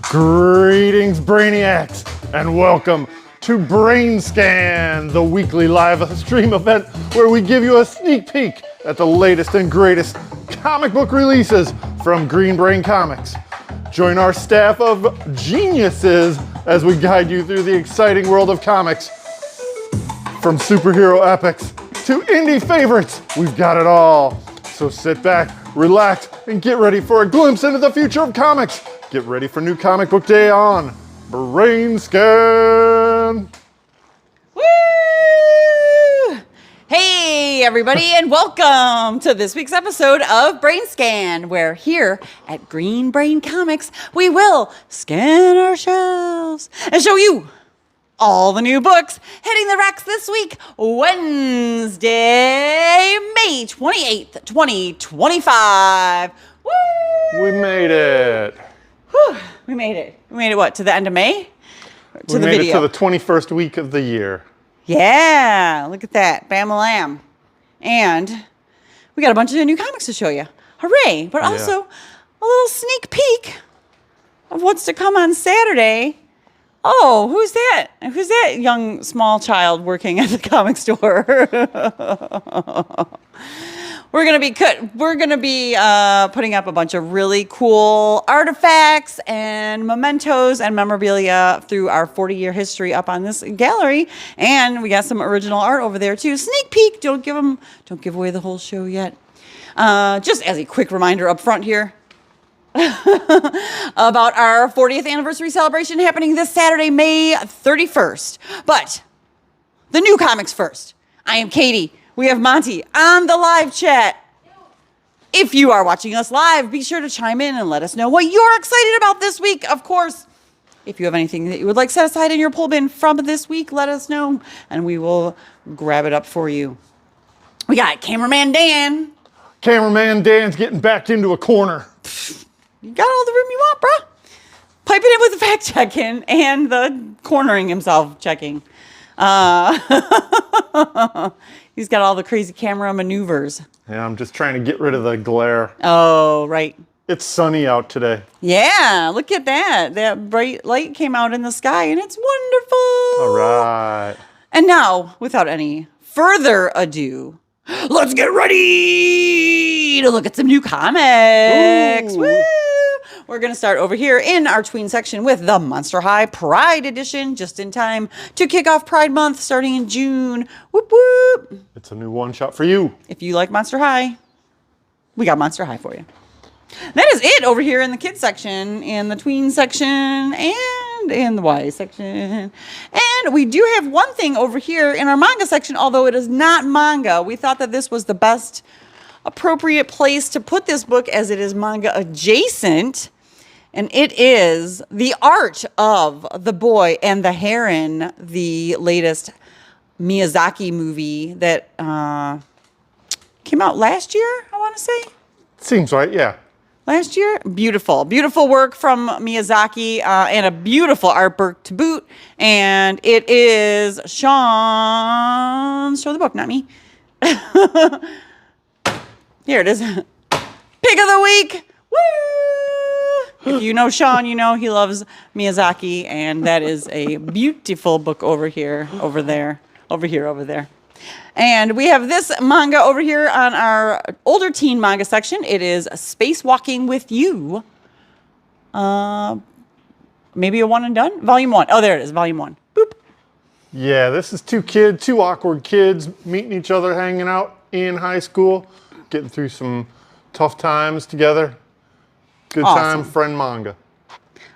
Greetings, Brainiacs, and welcome to BrainScan, the weekly live stream event where we give you a sneak peek at the latest and greatest comic book releases from Green Brain Comics. Join our staff of geniuses as we guide you through the exciting world of comics. From superhero epics to indie favorites, we've got it all. So sit back, relax, and get ready for a glimpse into the future of comics. Get ready for New Comic Book Day on BrainScan. Woo! Hey, everybody, and welcome to this week's episode of BrainScan, where here at Green Brain Comics, we will scan our shelves and show you all the new books hitting the racks this week, Wednesday, May 28th, 2025. Woo! We made it. Whew, we made it. We made it what, to the end of May? To we the made video. it to the 21st week of the year. Yeah, look at that. Bam-a-lam. And we got a bunch of new comics to show you. Hooray. But also a little sneak peek of what's to come on Saturday. Oh, who's that? Who's that young small child working at the comic store? We're gonna be putting up a bunch of really cool artifacts and mementos and memorabilia through our 40-year history up on this gallery, and we got some original art over there too. Sneak peek. Don't give away the whole show yet. Just as a quick reminder up front here about our 40th anniversary celebration happening this Saturday, May 31st. But the new comics first. I am Katie. We have Monty on the live chat. If you are watching us live, be sure to chime in and let us know what you're excited about this week. Of course, if you have anything that you would like set aside in your pull bin from this week, let us know, and we will grab it up for you. We got Cameraman Dan. Cameraman Dan's getting backed into a corner. You got all the room you want, bruh. Piping in with the fact checking and the cornering himself checking. He's got all the crazy camera maneuvers. Yeah, I'm just trying to get rid of the glare. Oh, right. It's sunny out today. Yeah, look at that. That bright light came out in the sky, and it's wonderful. All right. And now, without any further ado, let's get ready to look at some new comics. Ooh. Woo! We're going to start over here in our tween section with the Monster High Pride Edition, just in time to kick off Pride Month starting in June. Whoop, whoop. It's a new one-shot for you. If you like Monster High, we got Monster High for you. That is it over here in the kids section, in the tween section, and in the Y section. And we do have one thing over here in our manga section, although it is not manga. We thought that this was the best appropriate place to put this book as it is manga adjacent. And it is the art of The Boy and the Heron, the latest Miyazaki movie that came out last year, I want to say. Seems right, yeah. Last year? Beautiful. Beautiful work from Miyazaki and a beautiful artwork to boot. And it is Sean's show the book, not me. Here it is. Pick of the week. Woo! If you know Sean, you know he loves Miyazaki, and that is a beautiful book over here, over there. And we have this manga over here on our older teen manga section. It is Spacewalking with You. Maybe a one and done? Volume 1. Oh, there it is. Volume 1. Boop. Yeah, this is two awkward kids meeting each other, hanging out in high school, getting through some tough times together. Good Awesome. time, friend manga.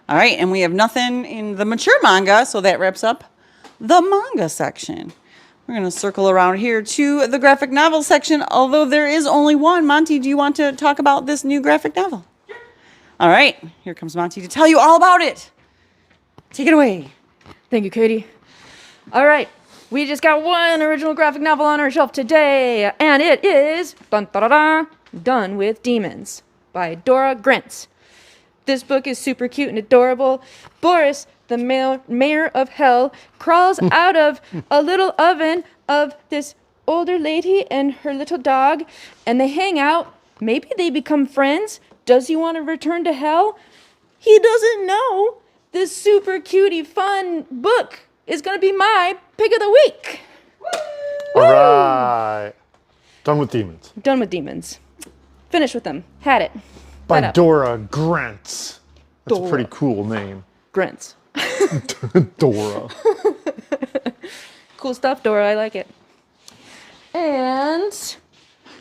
All right, and we have nothing in the mature manga, so that wraps up the manga section. We're going to circle around here to the graphic novel section, although there is only one. Monty, do you want to talk about this new graphic novel? Sure. All right, here comes Monty to tell you all about it. Take it away. Thank you, Katie. All right, we just got one original graphic novel on our shelf today, and it is dun, da, da, da, Done with Demons by Dora Grentz. This book is super cute and adorable. Boris, the mayor of hell, crawls out of a little oven of this older lady and her little dog, and they hang out. Maybe they become friends. Does he want to return to hell? He doesn't know. this super cutie fun book is going to be my pick of the week. All right. Done with demons. Done with demons. Finished with them. Had it. By Fed up. Dora Grantz. That's Dora. a pretty cool name. Grunts. Dora. Cool stuff, Dora. I like it. And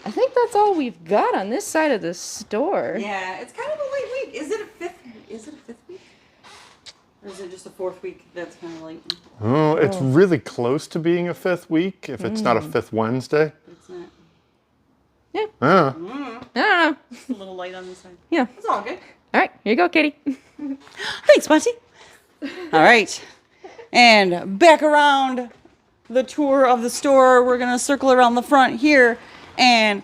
I think that's all we've got on this side of the store. Yeah, it's kind of a late week. Is it a fifth week? Or is it just a fourth week that's kind of late? Oh, it's really close to being a 5th week if it's not a 5th Wednesday. It's not. Yeah. Yeah. I don't know. It's a little light on this side. Yeah. It's all good. All right. Here you go, Katie. Thanks, Monty. All right. And back around the tour of the store. We're going to circle around the front here. And,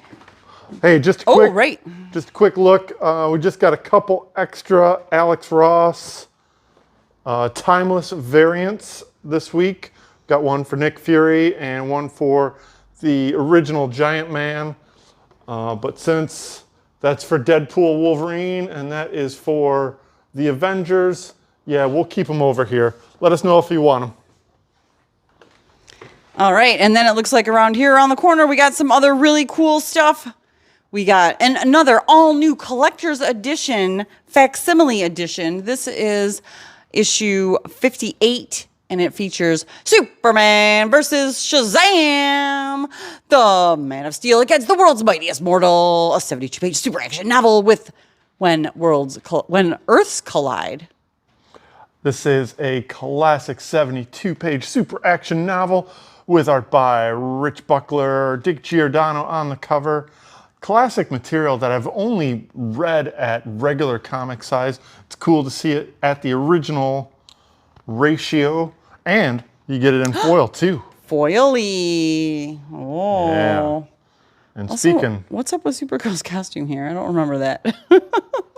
Hey, just a quick look. We just got a couple extra Alex Ross timeless variants this week. Got one for Nick Fury and one for the original Giant Man. But since that's for Deadpool Wolverine and that is for the Avengers, yeah, we'll keep them over here. Let us know if you want them. all right. And then it looks like around here, around the corner, we got some other really cool stuff. We got another all-new collector's edition, facsimile edition. This is issue 58, and it features Superman versus Shazam, the Man of Steel against the world's mightiest mortal, a 72-page super action novel with when Earths collide. This is a classic 72-page super action novel with art by Rich Buckler, Dick Giordano on the cover. Classic material that I've only read at regular comic size. It's cool to see it at the original ratio, and you get it in foil too. Foily. Oh. Yeah. And Also, speaking, what's up with Supergirl's costume here? I don't remember that.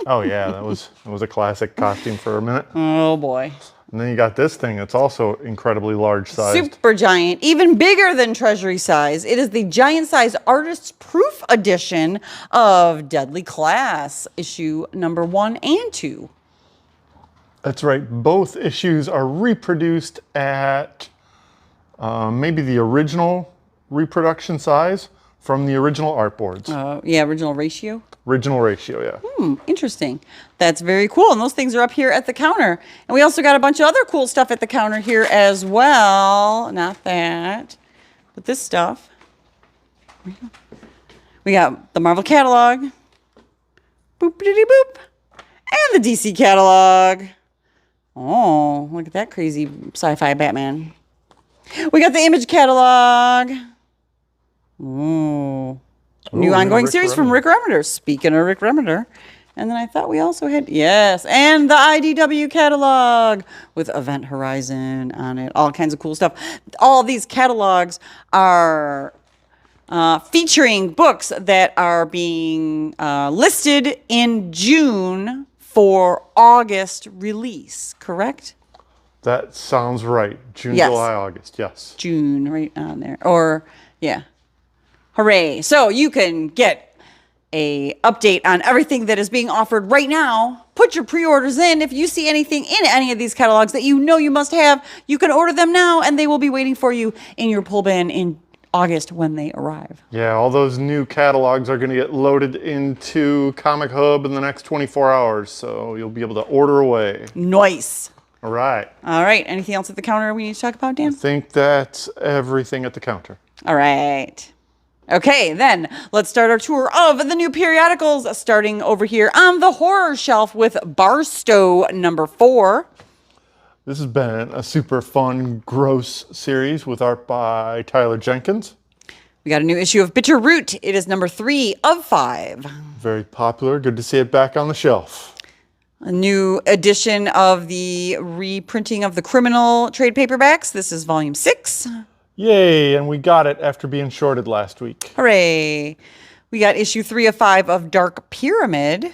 oh yeah, that was a classic costume for a minute. Oh boy. And then you got this thing that's also incredibly large sized. Super giant, even bigger than Treasury size. It is the giant size artist's proof edition of Deadly Class, issue number 1 and 2. That's right. Both issues are reproduced at maybe the original reproduction size from the original artboards. Yeah, original ratio. Original ratio, yeah. Interesting. That's very cool. And those things are up here at the counter. And we also got a bunch of other cool stuff at the counter here as well. Not that, but this stuff. We got the Marvel catalog. Boop-a-dee-boop. And the DC catalog. Oh, look at that crazy sci-fi Batman. We got the Image catalog. Ooh. New ongoing series from Rick Remender. Speaking of Rick Remender. And then I thought we also had, yes, and the IDW catalog with Event Horizon on it. All kinds of cool stuff. All these catalogs are featuring books that are being listed in June for August release, correct? That sounds right. June, Yes. July, August, yes. June, right on there. Or, yeah. Hooray. So you can get a update on everything that is being offered right now. Put your pre-orders in. If you see anything in any of these catalogs that you know you must have, you can order them now and they will be waiting for you in your pull bin in August when they arrive. Yeah, all those new catalogs are going to get loaded into ComicHub in the next 24 hours, so you'll be able to order away. Nice. All right. All right. Anything else at the counter we need to talk about, Dan? I think that's everything at the counter. All right. Okay, then let's start our tour of the new periodicals, starting over here on the horror shelf with Barstow number 4. This has been a super fun, gross series with art by Tyler Jenkins. We got a new issue of Bitter Root. It is number 3 of 5. Very popular. Good to see it back on the shelf. A new edition of the reprinting of the Criminal trade paperbacks. This is volume 6. Yay, and we got it after being shorted last week. Hooray. We got issue 3 of 5 of Dark Pyramid.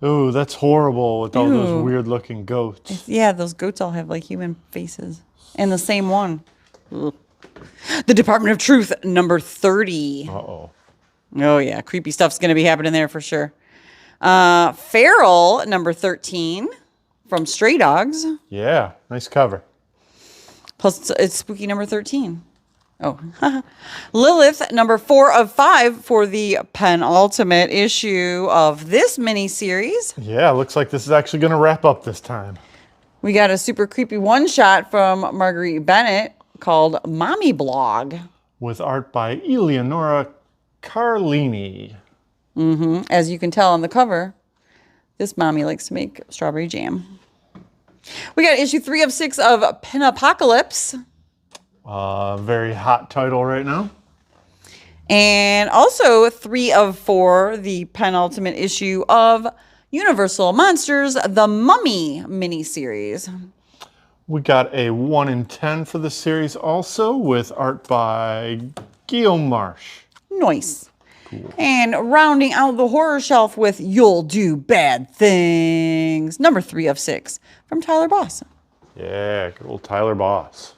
Ooh, that's horrible with all those weird looking goats. Yeah, those goats all have like human faces. And the same one. Ugh. The Department of Truth, number 30. Uh-oh. Oh, yeah. Creepy stuff's going to be happening there for sure. Feral, number 13. from Stray Dogs. Yeah, nice cover. Plus, it's spooky number 13. Oh, Lilith, number 4 of 5 for the penultimate issue of this miniseries. Yeah, looks like this is actually going to wrap up this time. We got a super creepy one-shot from Marguerite Bennett called Mommy Blog. With art by Eleonora Carlini. As you can tell on the cover, this mommy likes to make strawberry jam. We got issue 3 of 6 of Pinapocalypse. Very hot title right now. And also 3 of 4, the penultimate issue of Universal Monsters, The Mummy miniseries. We got a 1 in 10 for the series also, with art by Guillaume Marsh. Nice. Cool. And rounding out the horror shelf with You'll Do Bad Things, number 3 of 6 from Tyler Boss. Yeah, good old Tyler Boss.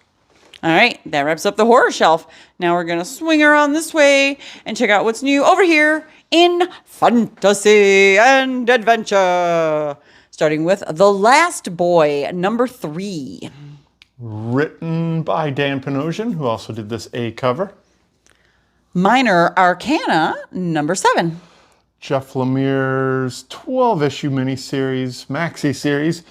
All right, that wraps up the horror shelf. Now we're going to swing around this way and check out what's new over here in fantasy and adventure. Starting with The Last Boy, number 3. Written by Dan Panosian, who also did this A cover. Minor Arcana, number 7. Jeff Lemire's 12-issue miniseries, maxi series,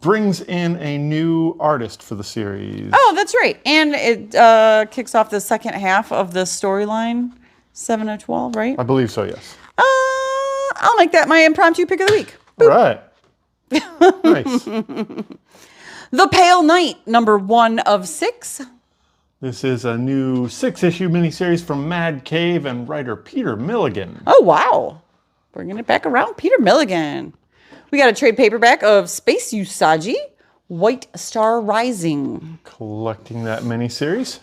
brings in a new artist for the series. Oh, that's right. And it kicks off the second half of the storyline, 7 of 12, right? I believe so, yes. I'll make that my impromptu pick of the week. All right. Nice. The Pale Knight, number 1 of 6. This is a new 6-issue miniseries from Mad Cave and writer Peter Milligan. Oh, wow. Bringing it back around. Peter Milligan. We got a trade paperback of Space Usagi, White Star Rising. Collecting that miniseries.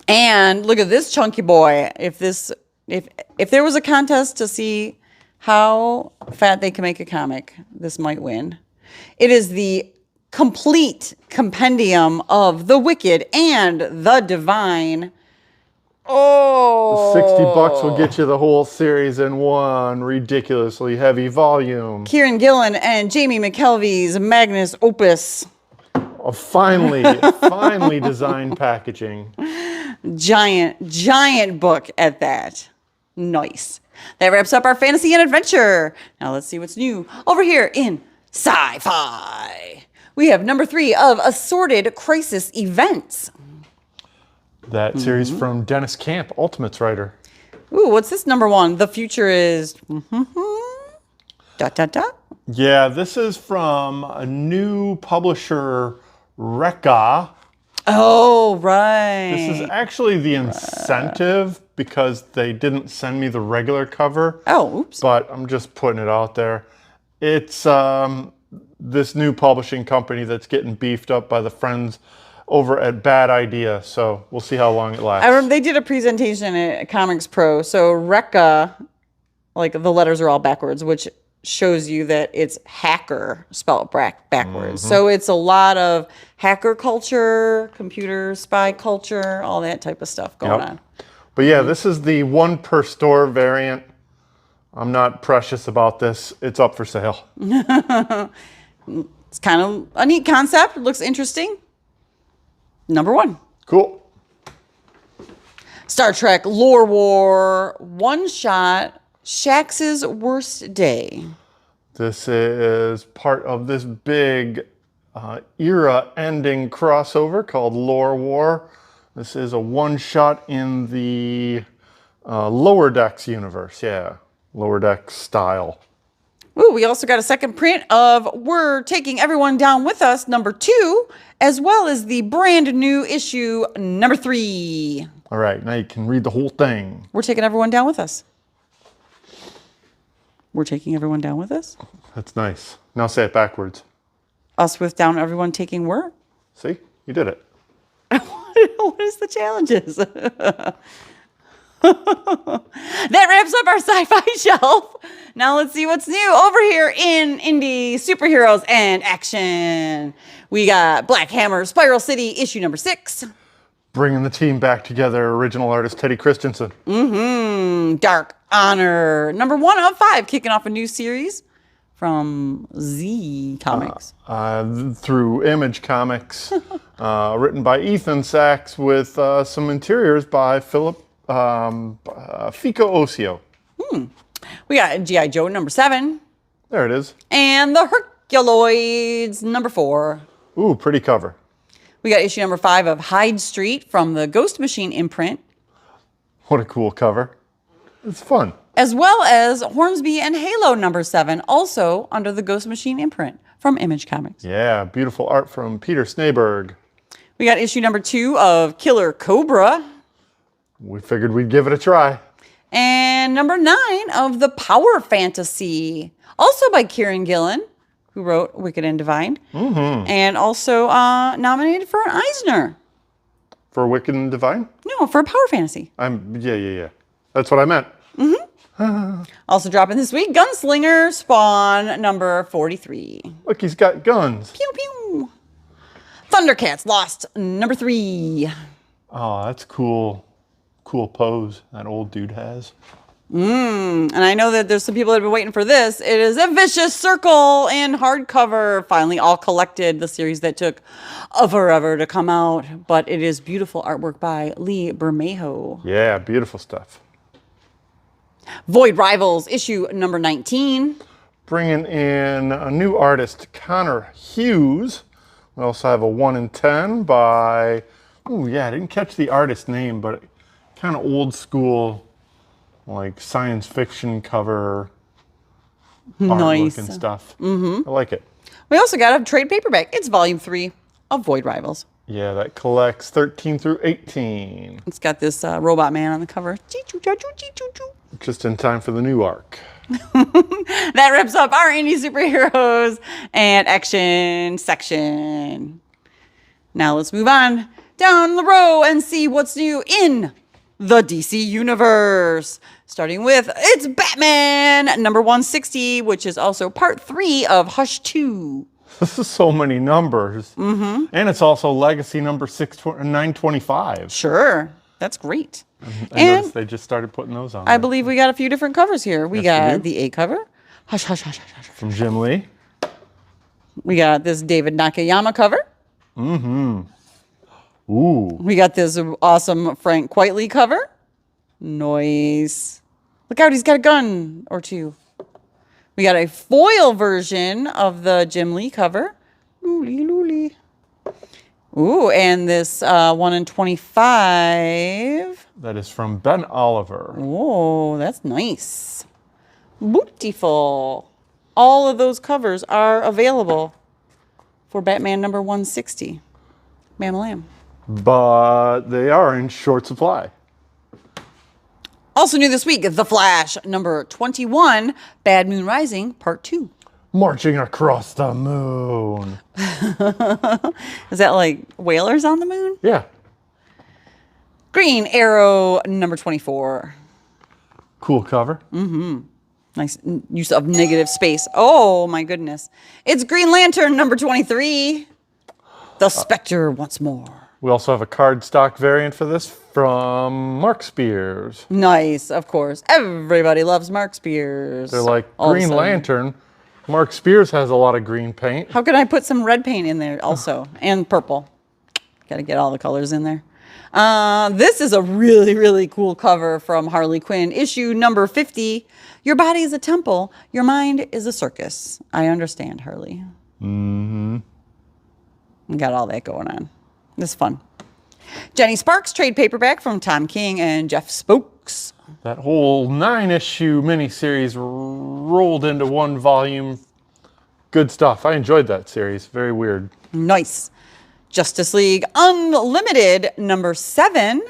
And look at this chunky boy. If there was a contest to see how fat they can make a comic, this might win. It is the complete compendium of the wicked and the divine. Oh, $60 will get you the whole series in one ridiculously heavy volume. Kieran Gillen and Jamie McKelvey's Magnus Opus. A finely designed packaging. Giant book at that. Nice. That wraps up our fantasy and adventure. Now let's see what's new over here in sci-fi. We have number 3 of Assorted Crisis Events. That series from Dennis Camp, Ultimates writer. Ooh, what's this number 1? The future is... Yeah, this is from a new publisher, Rekka. Oh, right. This is actually the incentive because they didn't send me the regular cover. Oh, oops. But I'm just putting it out there. It's this new publishing company that's getting beefed up by the friends over at Bad Idea. So we'll see how long it lasts. I remember they did a presentation at Comics Pro. So Rekka, like the letters are all backwards, which shows you that it's hacker spelled backwards. So it's a lot of hacker culture, computer spy culture, all that type of stuff going on. But yeah, this is the 1 per store variant. I'm not precious about this. It's up for sale. It's kind of a neat concept. It looks interesting. Number 1. Cool. Star Trek Lore War one-shot, Shax's Worst Day. This is part of this big era-ending crossover called Lore War. This is a one-shot in the Lower Decks universe. Yeah, Lower Decks style. Ooh, we also got a second print of We're Taking Everyone Down With Us, number 2, as well as the brand new issue, number 3. All right, now you can read the whole thing. We're taking everyone down with us. We're taking everyone down with us? That's nice. Now say it backwards. Us with down everyone taking where? See? You did it. What is the challenges? That wraps up our sci-fi shelf. Now let's see what's new over here in indie superheroes and action. We got Black Hammer Spiral City issue number 6. Bringing the team back together, original artist Teddy Christensen. Dark Honor number 1 of 5, kicking off a new series from Z Comics. Through Image Comics, written by Ethan Sachs with some interiors by Philip Fico Osio. We got G.I. Joe number 7. There it is. And the Herculoids number 4. Ooh, pretty cover. We got issue number 5 of Hyde Street from the Ghost Machine imprint. What a cool cover. It's fun. As well as Hornsby and Halo number 7, also under the Ghost Machine imprint from Image Comics. Yeah, beautiful art from Peter Snaberg. We got issue number 2 of Killer Cobra. We figured we'd give it a try. And number 9 of The Power Fantasy, also by Kieran Gillen, who wrote Wicked and Divine, and also nominated for an Eisner. For Wicked and Divine? No, for Power Fantasy. Yeah. That's what I meant. Also dropping this week, Gunslinger Spawn number 43. Look, he's got guns. Pew pew. Thundercats Lost number 3. Oh, that's cool. Cool pose that old dude has. And I know that there's some people that have been waiting for this. It is a Vicious Circle in hardcover, finally all collected, the series that took forever to come out. But it is beautiful artwork by Lee Bermejo. Yeah, beautiful stuff. Void Rivals, issue number 19. Bringing in a new artist, Connor Hughes. We also have a 1 in 10 by, I didn't catch the artist name, but kind of old school, like science fiction cover artwork and stuff. I like it. We also got a trade paperback. It's volume 3 of Void Rivals. Yeah, that collects 13 through 18. It's got this robot man on the cover. Just in time for the new arc. That wraps up our indie superheroes and action section. Now let's move on down the row and see what's new in the DC universe. Starting with, it's Batman number 160, which is also part 3 of Hush 2. This is so many numbers. And it's also legacy number 925. Sure, that's great. I noticed they just started putting those on. I believe we got a few different covers here. We Yes, we got do. the A cover. Hush, hush, hush, hush, hush. From Jim Lee. We got this David Nakayama cover. Ooh. We got this awesome Frank Quitely cover. Nice. Look out, he's got a gun or two. We got a foil version of the Jim Lee cover. Looly, looly. Ooh, and this 1 in 25. That is from Ben Oliver. Oh, that's nice. Beautiful. All of those covers are available for Batman number 160. Lamb. But they are in short supply. Also new this week, The Flash number 21, Bad Moon Rising, part 2. Marching across the moon. Is that like whalers on the moon? Yeah. Green Arrow number 24. Cool cover. Nice use of negative space. Oh my goodness. It's Green Lantern number 23. The Spectre once more. We also have a cardstock variant for this from Mark Spears. Nice, of course. Everybody loves Mark Spears. They're like All of a Green sudden. Lantern. Mark Spears has a lot of green paint. How can I put some red paint in there also? And purple. Got to get all the colors in there. This is a really, really cool cover from Harley Quinn, issue number 50. Your body is a temple. Your mind is a circus. I understand, Harley. Got all that going on. This is fun. Jenny Sparks trade paperback from Tom King and Jeff Spokes. That whole 9-issue miniseries rolled into one volume. Good stuff. I enjoyed that series. Very weird. Nice. Justice League Unlimited number 7.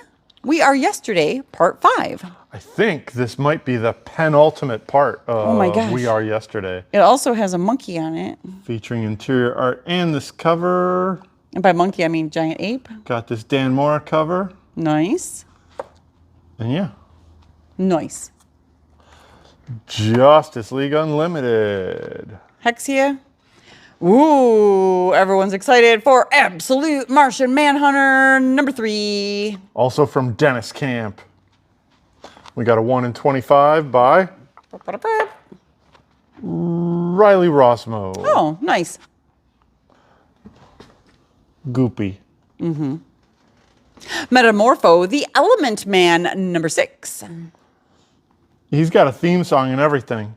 We Are Yesterday, part 5. I think this might be the penultimate part of Oh my gosh. We Are Yesterday. It also has a monkey on it. Featuring interior art and this cover. And by monkey, I mean giant ape. Got this Dan Mora cover. Nice. And yeah. Nice. Justice League Unlimited. Hexia. Ooh, everyone's excited for Absolute Martian Manhunter number 3. Also from Dennis Camp. We got a 1 in 25 by Riley Rossmo. Oh, nice. Goopy. Metamorpho, the Element Man, number 6. He's got a theme song and everything.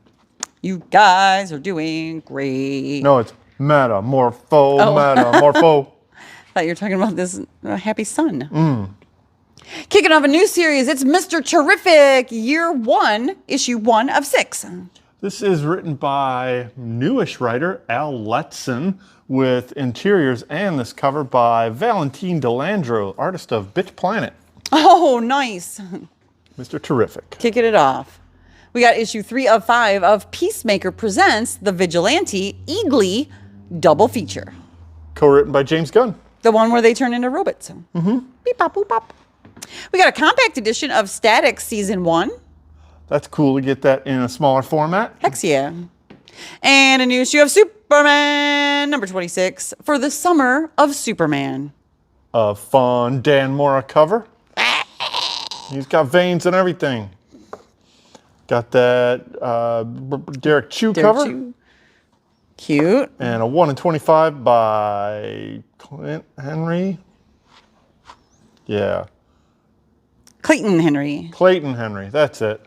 You guys are doing great. No, it's Metamorpho, Oh. Metamorpho. Thought you were talking about this happy son. Kicking off a new series, it's Mr. Terrific, Year 1, Issue 1 of 6. This is written by newish writer Al Letson with interiors and this cover by Valentine Delandro, artist of Bitch Planet. Oh, nice. Mr. Terrific. Kicking it off. We got issue 3 of 5 of Peacemaker Presents The Vigilante Eagly double feature. Co-written by James Gunn. The one where they turn into robots. Beep, bop, boop, bop. We got a compact edition of Static Season 1. That's cool to get that in a smaller format. Hex yeah. And a new issue of Superman, number 26, for the Summer of Superman. A fun Dan Mora cover. He's got veins and everything. Got that Derek Chew cover. Chew. Cute. And a 1 in 25 by Clint Henry. Yeah. Clayton Henry. Clayton Henry, that's it.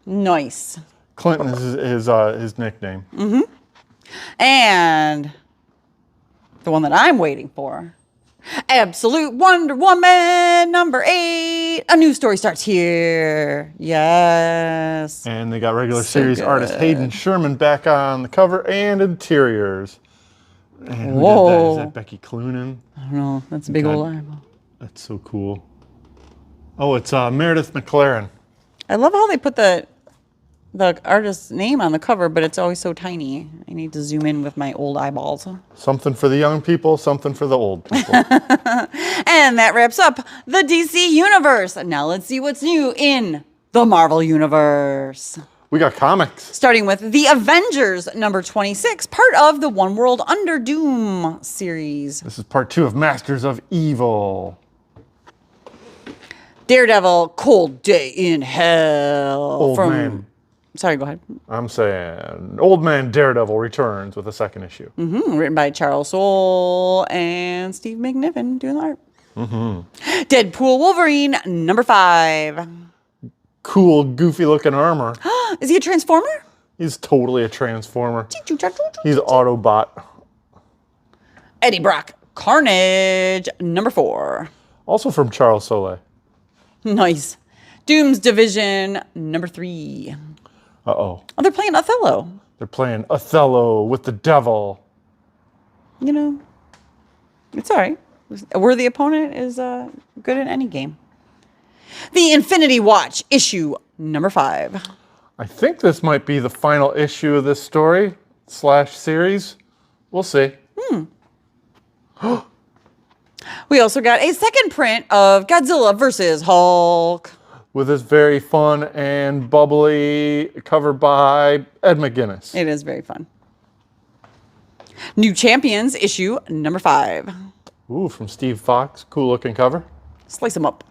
Nice. Clinton is his nickname. And the one that I'm waiting for, Absolute Wonder Woman, number 8. A new story starts here. Yes. And they got regular So series good. artist Hayden Sherman back on the cover and interiors. And who Whoa. did that? Is that Becky Cloonan? I don't know. That's a big old eyeball. That's so cool. Oh, it's Meredith McLaren. I love how they put the artist's name on the cover, but it's always so tiny. I need to zoom in with my old eyeballs. Something for the young people, something for the old people. And that wraps up the DC Universe. Now let's see what's new in the Marvel Universe. We got comics. Starting with The Avengers, number 26, part of the One World Under Doom series. This is part 2 of Masters of Evil. Daredevil, Cold Day in Hell. Old man. Sorry, go ahead. I'm saying Old Man Daredevil returns with a second issue. Written by Charles Soule and Steve McNiven doing the art. Deadpool Wolverine, number 5. Cool, goofy looking armor. Is he a Transformer? He's totally a Transformer. He's Autobot. Eddie Brock, Carnage, number 4. Also from Charles Soule. Nice. Doom's Division, number 3. Uh-oh. Oh, they're playing Othello. They're playing Othello with the devil. You know, it's all right. A worthy opponent is good in any game. The Infinity Watch, issue number 5. I think this might be the final issue of this story / series. We'll see. We also got a second print of Godzilla vs. Hulk. With this very fun and bubbly cover by Ed McGuinness. It is very fun. New Champions, issue number 5. Ooh, from Steve Fox. Cool looking cover. Slice them up.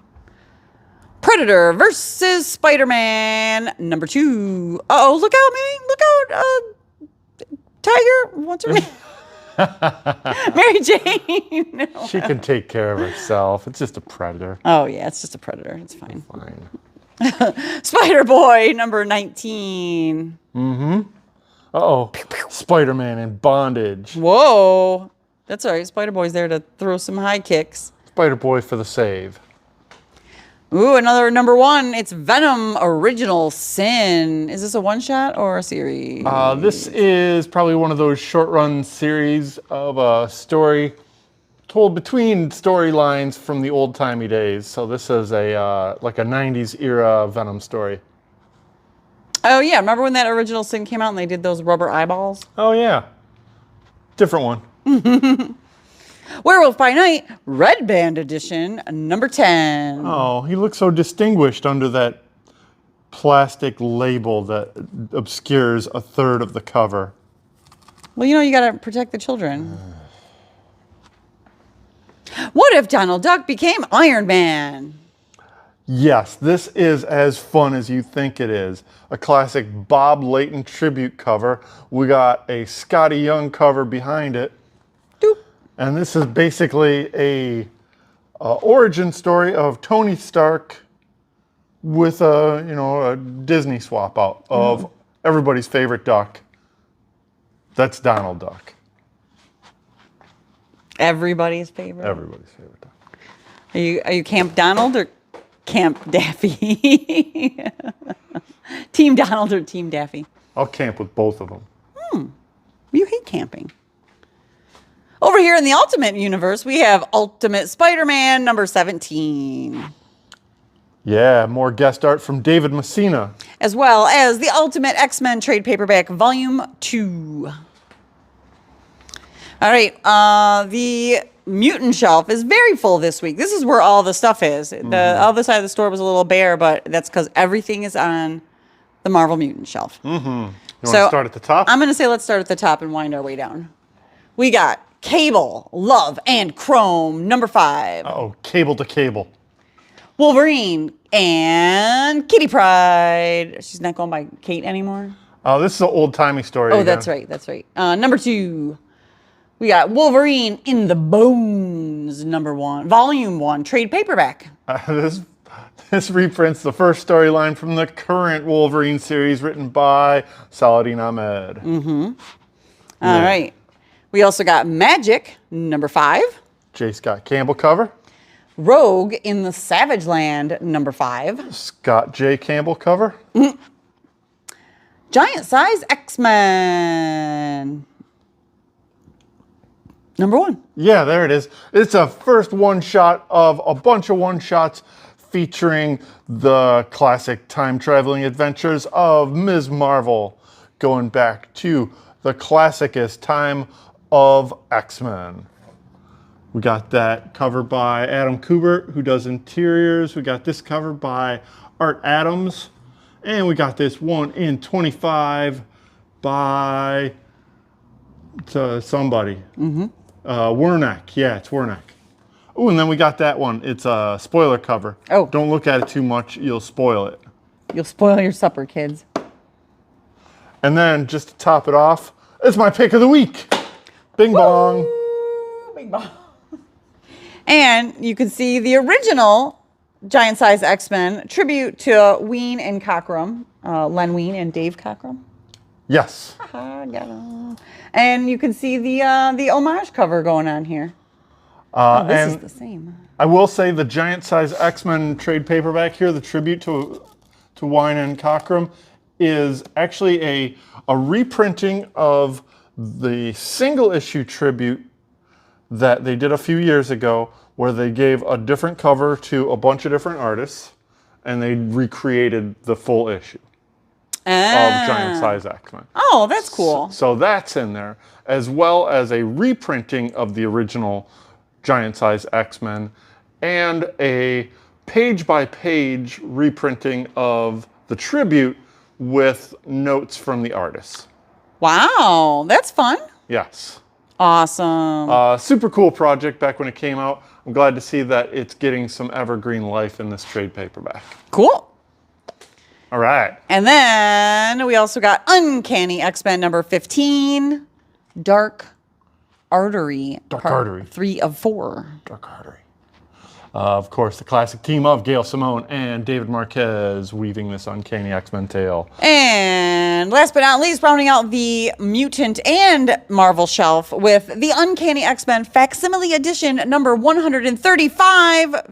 Predator versus Spider-Man, number 2. Uh-oh, look out, man. Look out. Tiger, what's her name? Mary Jane. No. She can take care of herself. It's just a predator. Oh, yeah, it's just a predator. It's fine. Fine. Spider-Boy, number 19. Uh-oh. Spider-Man in bondage. Whoa. That's all right. Spider-Boy's there to throw some high kicks. Spider-Boy for the save. Ooh, another number 1. It's Venom Original Sin. Is this a one-shot or a series? This is probably one of those short-run series of a story told between storylines from the old-timey days. So this is a like a 90s era Venom story. Oh, yeah. Remember when that Original Sin came out and they did those rubber eyeballs? Oh, yeah. Different one. Werewolf by Night, Red Band Edition, number 10. Oh, he looks so distinguished under that plastic label that obscures a third of the cover. Well, you know, you got to protect the children. What if Donald Duck became Iron Man? Yes, this is as fun as you think it is. A classic Bob Layton tribute cover. We got a Scotty Young cover behind it. Doop. And this is basically a origin story of Tony Stark with a Disney swap out of everybody's favorite duck. That's Donald Duck. Everybody's favorite. Everybody's favorite duck. Are you Camp Donald or Camp Daffy? Team Donald or Team Daffy? I'll camp with both of them. You hate camping. Over here in the Ultimate Universe, we have Ultimate Spider-Man number 17. Yeah, more guest art from David Messina. As well as the Ultimate X-Men trade paperback volume 2. All right, the Mutant shelf is very full this week. This is where all the stuff is. The other side of the store was a little bare, but that's because everything is on the Marvel Mutant shelf. You want to start at the top? I'm going to say let's start at the top and wind our way down. We got Cable, Love, and Chrome, number 5. Oh, Cable to Cable. Wolverine and Kitty Pryde. She's not going by Kate anymore. Oh, this is an old-timey story. Oh, again. that's right. That's right. Number 2. We got Wolverine in the Bones, number 1. Volume 1, trade paperback. This reprints the first storyline from the current Wolverine series written by Saladin Ahmed. All right. We also got Magic, number 5. J. Scott Campbell cover. Rogue in the Savage Land, number 5. Scott J. Campbell cover. Giant Size X-Men, number 1. Yeah, there it is. It's a first one-shot of a bunch of one-shots featuring the classic time-traveling adventures of Ms. Marvel, going back to the classicest time of X-Men. We got that cover by Adam Kubert, who does interiors. We got this cover by Art Adams. And we got this 1 in 25 by somebody. Wernick. Yeah, it's Wernick. Oh, and then we got that one. It's a spoiler cover. Oh. Don't look at it too much. You'll spoil it. You'll spoil your supper, kids. And then just to top it off, it's my pick of the week. Bing bong. Bing bong. And you can see the original Giant Size X-Men tribute to Ween and Cockrum, Len Wein and Dave Cockrum. Yes. Got 'em. And you can see the homage cover going on here. This is the same. I will say the Giant Size X-Men trade paperback here, the tribute to Wine and Cockrum, is actually a reprinting of the single issue tribute that they did a few years ago, where they gave a different cover to a bunch of different artists, and they recreated the full issue of Giant Size X-Men. Oh, that's cool. So that's in there, as well as a reprinting of the original Giant Size X-Men, and a page-by-page reprinting of the tribute with notes from the artists. Wow, that's fun. Yes. Awesome. Super cool project back when it came out. I'm glad to see that it's getting some evergreen life in this trade paperback. Cool. All right. And then we also got Uncanny X-Men number 15, Dark Artery. Dark part Artery. 3 of 4. Dark Artery. Of course, the classic team of Gail Simone and David Marquez weaving this Uncanny X-Men tale. And last but not least, rounding out the Mutant and Marvel shelf with the Uncanny X-Men Facsimile Edition number 135,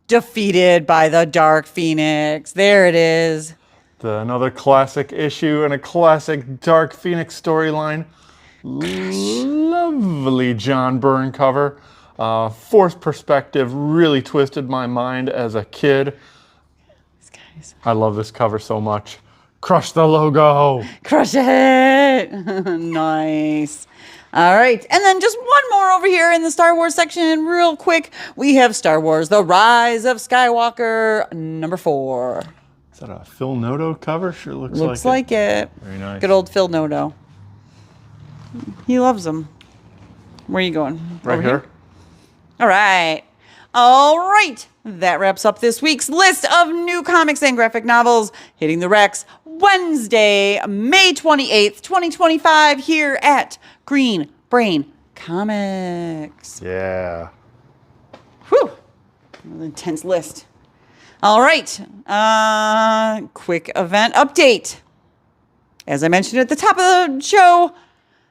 Defeated by the Dark Phoenix. There it is. Another classic issue and a classic Dark Phoenix storyline. Lovely John Byrne cover. Fourth perspective really twisted my mind as a kid. Guys. I love this cover so much. Crush the logo. Crush it. Nice. All right. And then just one more over here in the Star Wars section real quick. We have Star Wars, The Rise of Skywalker, number 4. Is that a Phil Noto cover? Sure Looks like it. Very nice. Good old Phil Noto. He loves them. Where are you going? Right Over here. All right. All right, that wraps up this week's list of new comics and graphic novels hitting the Rex Wednesday, May 28th, 2025, here at Green Brain Comics. Yeah. Whew, an intense list. All right, quick event update. As I mentioned at the top of the show,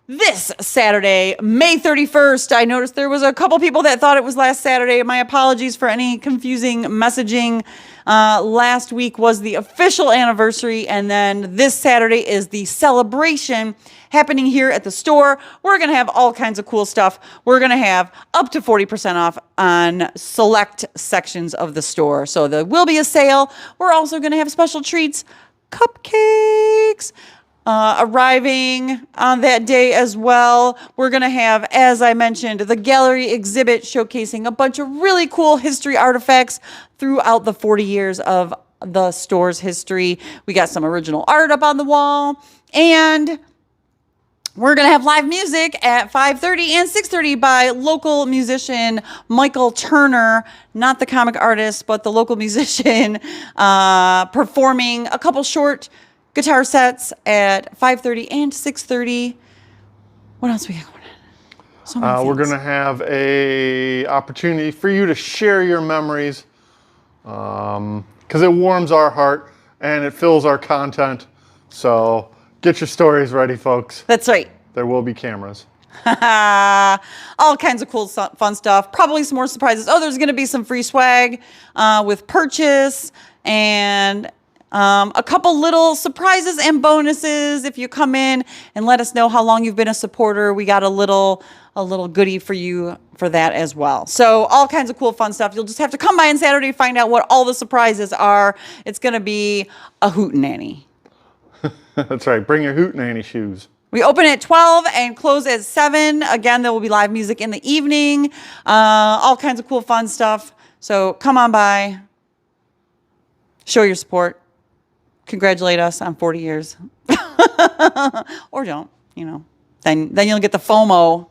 this Saturday, May 31st, I noticed there was a couple people that thought it was last Saturday. My apologies for any confusing messaging. Last week was the official anniversary, and then this Saturday is the celebration happening here at the store. We're going to have all kinds of cool stuff. We're going to have up to 40% off on select sections of the store. So there will be a sale. We're also going to have special treats, cupcakes, arriving on that day as well. We're going to have, as I mentioned, the gallery exhibit showcasing a bunch of really cool history artifacts throughout the 40 years of the store's history. We got some original art up on the wall, and we're going to have live music at 5:30 and 6:30 by local musician Michael Turner, not the comic artist, but the local musician, performing a couple short guitar sets at 5:30 and 6:30. What else we got going on? So many We're things. going to have a opportunity for you to share your memories, because it warms our heart and it fills our content. So get your stories ready, folks. That's right. There will be cameras. All kinds of cool, fun stuff. Probably some more surprises. Oh, there's going to be some free swag with purchase, and a couple little surprises and bonuses if you come in and let us know how long you've been a supporter. We got a little goodie for you for that as well. So all kinds of cool, fun stuff. You'll just have to come by on Saturday to find out what all the surprises are. It's going to be a hootenanny. That's right. Bring your hootenanny shoes. We open at 12 and close at 7. Again, there will be live music in the evening. All kinds of cool, fun stuff. So come on by. Show your support. Congratulate us on 40 years. Or don't, you know. Then you'll get the FOMO.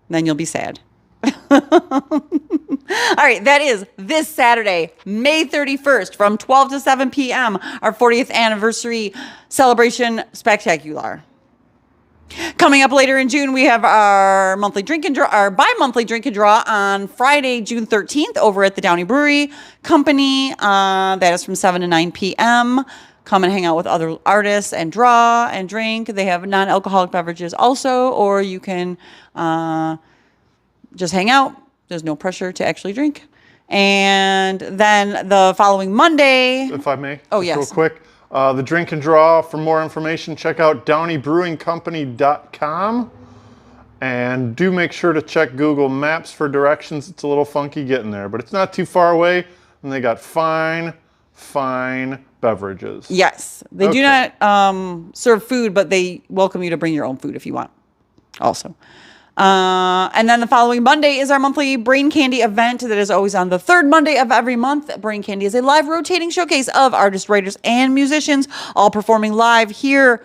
Then you'll be sad. All right, that is this Saturday, May 31st from 12 to 7 p.m., our 40th anniversary celebration spectacular. Coming up later in June, we have our monthly drink and draw, our bi-monthly drink and draw on Friday, June 13th over at the Downey Brewery Company. That is from 7 to 9 p.m. Come and hang out with other artists and draw and drink. They have non-alcoholic beverages also, or you can just hang out. There's no pressure to actually drink. And then the following Monday. If I may. Oh, just yes. real quick. The drink and draw. For more information, check out downeybrewingcompany.com. And do make sure to check Google Maps for directions. It's a little funky getting there, but it's not too far away. And they got fine beverages. Yes. They do not serve food, but they welcome you to bring your own food if you want also. And then the following Monday is our monthly Brain Candy event that is always on the third Monday of every month. Brain Candy is a live rotating showcase of artists, writers, and musicians, all performing live here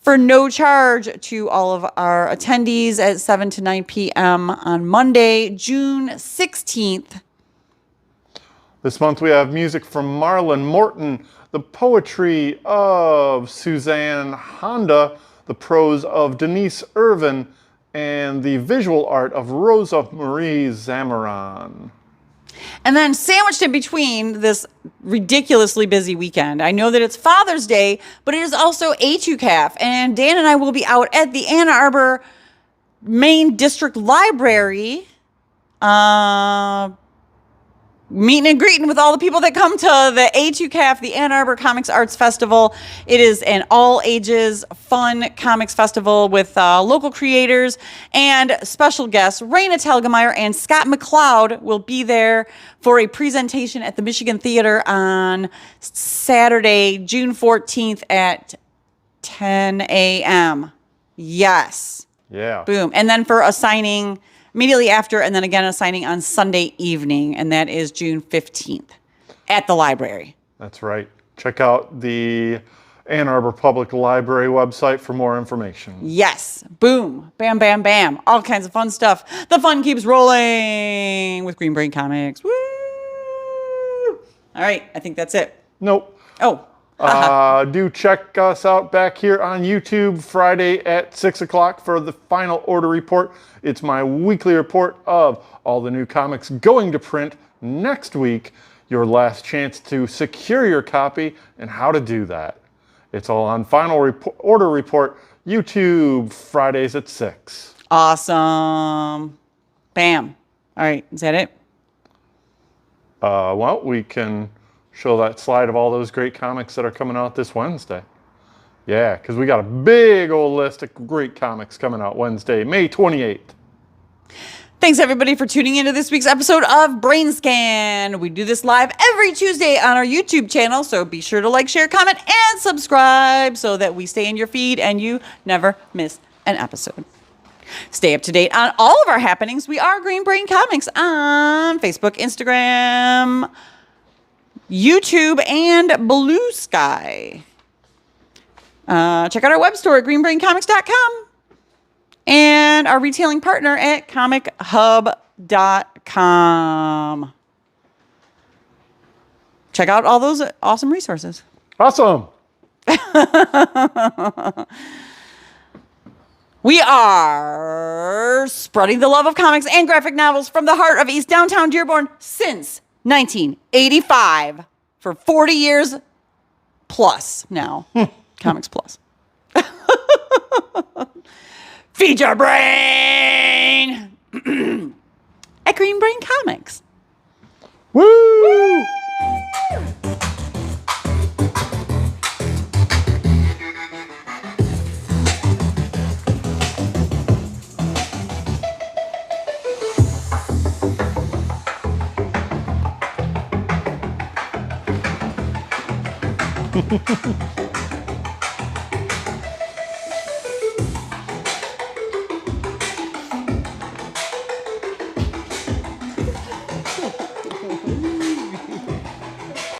for no charge to all of our attendees at 7 to 9 p.m. on Monday, June 16th. This month we have music from Marlon Morton, the poetry of Suzanne Honda, the prose of Denise Irvin, and the visual art of Rosa Marie Zamaran. And then sandwiched in between this ridiculously busy weekend, I know that it's Father's Day, but it is also A2CAF. And Dan and I will be out at the Ann Arbor Main District Library meeting and greeting with all the people that come to the A2CAF, the Ann Arbor Comics Arts Festival. It is an all-ages, fun comics festival with local creators and special guests. Raina Telgemeier and Scott McLeod will be there for a presentation at the Michigan Theater on Saturday, June 14th at 10 a.m. Yes. Yeah. Boom. And then for a signing immediately after, and then again a signing on Sunday evening, and that is June 15th at the library. That's right. Check out the Ann Arbor Public Library website for more information. Yes. Boom. Bam, bam, bam. All kinds of fun stuff. The fun keeps rolling with Green Brain Comics. Woo! All right. I think that's it. Nope. Oh. Do check us out back here on YouTube Friday at 6 o'clock for the final order report. It's my weekly report of all the new comics going to print next week. Your last chance to secure your copy and how to do that. It's all on final order report, YouTube Fridays at 6. Awesome. Bam. All right. Is that it? Well, we can show that slide of all those great comics that are coming out this Wednesday. Yeah, because we got a big old list of great comics coming out Wednesday, May 28th. Thanks, everybody, for tuning into this week's episode of BrainScan. We do this live every Tuesday on our YouTube channel, so be sure to like, share, comment, and subscribe so that we stay in your feed and you never miss an episode. Stay up to date on all of our happenings. We are Green Brain Comics on Facebook, Instagram, YouTube, and Blue Sky. Check out our web store at greenbraincomics.com and our retailing partner at COMICHUB.com. Check out all those awesome resources. Awesome. We are spreading the love of comics and graphic novels from the heart of East Downtown Dearborn since 1985 for 40 years plus now. Comics Plus. Feed your brain at Green Brain Comics. Woo!